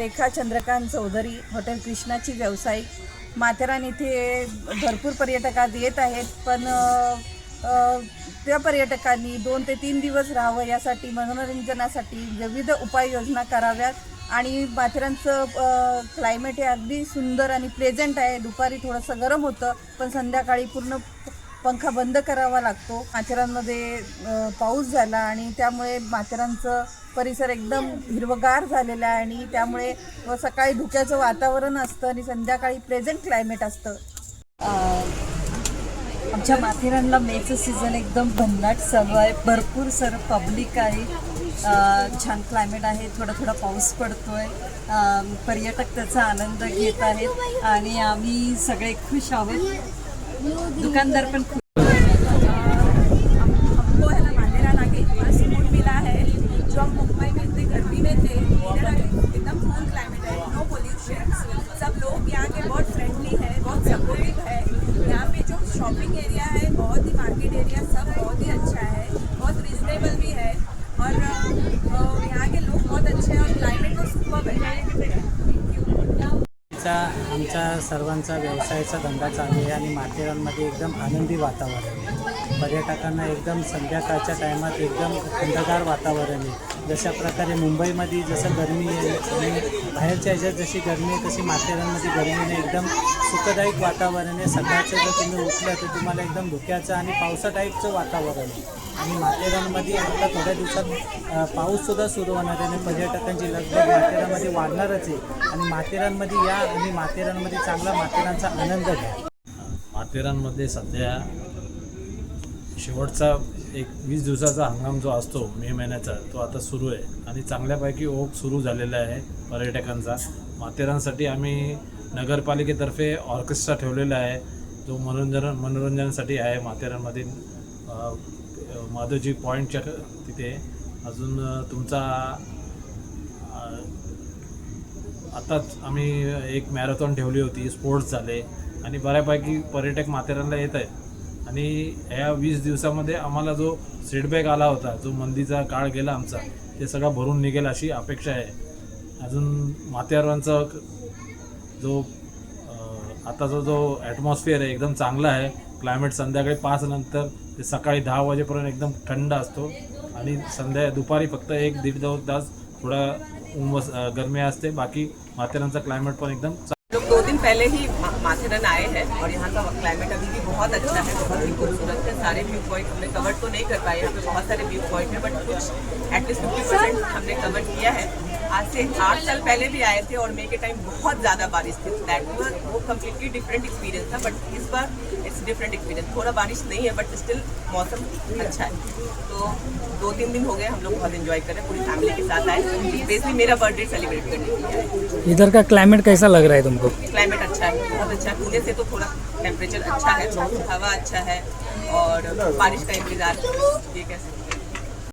रेखा Chandrakant Chaudhari, hotel कृष्णाची व्यावसायिक. माथेरान इथे भरपूर पर्यटक आज येत आहेत, पण त्या पर्यटकांनी 2 ते 3 दिवस राहावं यासाठी मनोरंजनासाठी विविध उपाययोजना कराव्यात. आणि माथेरानचं क्लायमेट हे अगदी सुंदर आणि प्लेझंट आहे. दुपारी थोडंसं गरम होतं, पण संध्याकाळी पूर्ण पंखा बंद करावा लागतो. माथेरानमध्ये पाऊस झाला आणि त्यामुळे माथेरानचं परिसर एकदम हिरवगार झालेला आहे आणि त्यामुळे सकाळी धुक्याचं वातावरण असतं आणि संध्याकाळी प्लेझंट क्लायमेट असतं. आमच्या माथेरानला मेचं सीझन एकदम भन्नाट चालू आहे. भरपूर सर पब्लिक आहे, छान क्लायमेट आहे, थोडा पाऊस पडतो आहे, पर्यटक त्याचा आनंद घेत आहेत आणि आम्ही सगळे खुश आहोत. दुकानदार पण खुश. हमको है ना माथेरान आके इतना सुकून मिला है जो हम मुंबई में इतने गर्मी में थे. इधर एकदम कूल क्लाइमेट है, नो पोल्यूशन, सब लोग यहाँ के बहुत फ्रेंडली है, बहुत सपोर्टिव है. यहाँ पे जो शॉपिंग एरिया है, बहुत ही मार्केट एरिया सब बहुत ही अच्छा है, बहुत रिजनेबल भी है और यहाँ के लोग बहुत अच्छे हैं और क्लाइमेट तो सुपर्ब है. आमच्या सर्वांचा व्यवसायाचा धंदा चालू आहे आणि माथेरानमध्ये एकदम आनंदी वातावरण आहे. पर्यटकांना एकदम संध्याकाळच्या टायमात एकदम थंडगार वातावरण आहे. जशा प्रकारे मुंबईमध्ये जसं गरमी आहे आणि बाहेरच्या ह्याच्यात जशी गरमी आहे तशी माथेरानमध्ये गरमी नाही, एकदम सुखदायक वातावरण आहे. सकाळचं जर तुम्ही उठलं तर तुम्हाला एकदम धुक्याचं आणि पावसा टाईपचं वातावरण आहे. आणि माथेरानमध्ये आता थोड्या दिवसात पाऊससुद्धा सुरू होणार आहे आणि पर्यटकांची लगबग माथेरानमध्ये वाढणारच आहे. आणि माथेरानमध्ये या आणि माथेरानमध्ये चांगला माथेरानचा आनंद घ्या. माथेरानमध्ये सध्या शेवटचा एक 20 दिवसाचा हंगाम जो असतो मे महिन्याचा तो आता सुरू आहे आणि चांगल्यापैकी ओघ सुरू झालेला आहे पर्यटकांचा. माथेरानसाठी आम्ही नगरपालिकेतर्फे ऑर्केस्ट्रा ठेवलेला आहे जो मनोरंजनासाठी आहे. माथेरानमध्ये माधवजी पॉईंटच्या तिथे अजून तुमचा आताच आम्ही एक मॅरेथॉन ठेवली होती, स्पोर्ट्स झाले आणि बऱ्यापैकी पर्यटक माथेरानला येत आहेत. आणि ह्या 20 दिवसामध्ये आम्हाला जो सेटबॅक आला होता, जो मंदीचा काळ गेला आमचा, ते सगळं भरून निघेल अशी अपेक्षा आहे. अजून माथेरानचा जो आताचा जो ॲटमॉस्फिअर आहे एकदम चांगला आहे. क्लायमेट संध्याकाळी 5 नंतर ते सकाळी 10 वाजेपर्यंत एकदम थंड असतो आणि दुपारी फक्त 1-1.5 तास थोडा गरमी असते. बाकी माथेरानचा क्लायमेट पण एकदम. लोग 2 दिन पहले ही माथेरान आए हैं और यहाँ का क्लाइमेट अभी भी बहुत अच्छा है, बहुत ही खूबसूरत है. सारे व्यू पॉइंट हमने कवर तो नहीं कर पाए, यहाँ पे बहुत सारे व्यू पॉइंट हैं, बट कुछ एटलीस्ट 50% हमने कवर किया है. आज से 8 साल पहले भी आए थे और मे के टाइम बहुत ज़्यादा बारिश थी. वो कम्प्लीटली डिफरेंट एक्सपीरियंस था, but is bar it's different experience. थोड़ा बारिश नहीं है बट स्टिल मौसम अच्छा है. तो 2-3 दिन हो गए हम लोग बहुत एंजॉय कर रहे हैं, पूरी फैमिली के साथ आए. बेसिकली मेरा बर्थडे सेलिब्रेट करने के लिए आए. इधर का क्लाइमेट कैसा लग रहा है तुमको? क्लाइमेट अच्छा है, बहुत अच्छा है. पुणे से तो थोड़ा टेम्परेचर अच्छा है, हवा अच्छा है और बारिश का इंतजार ये कैसे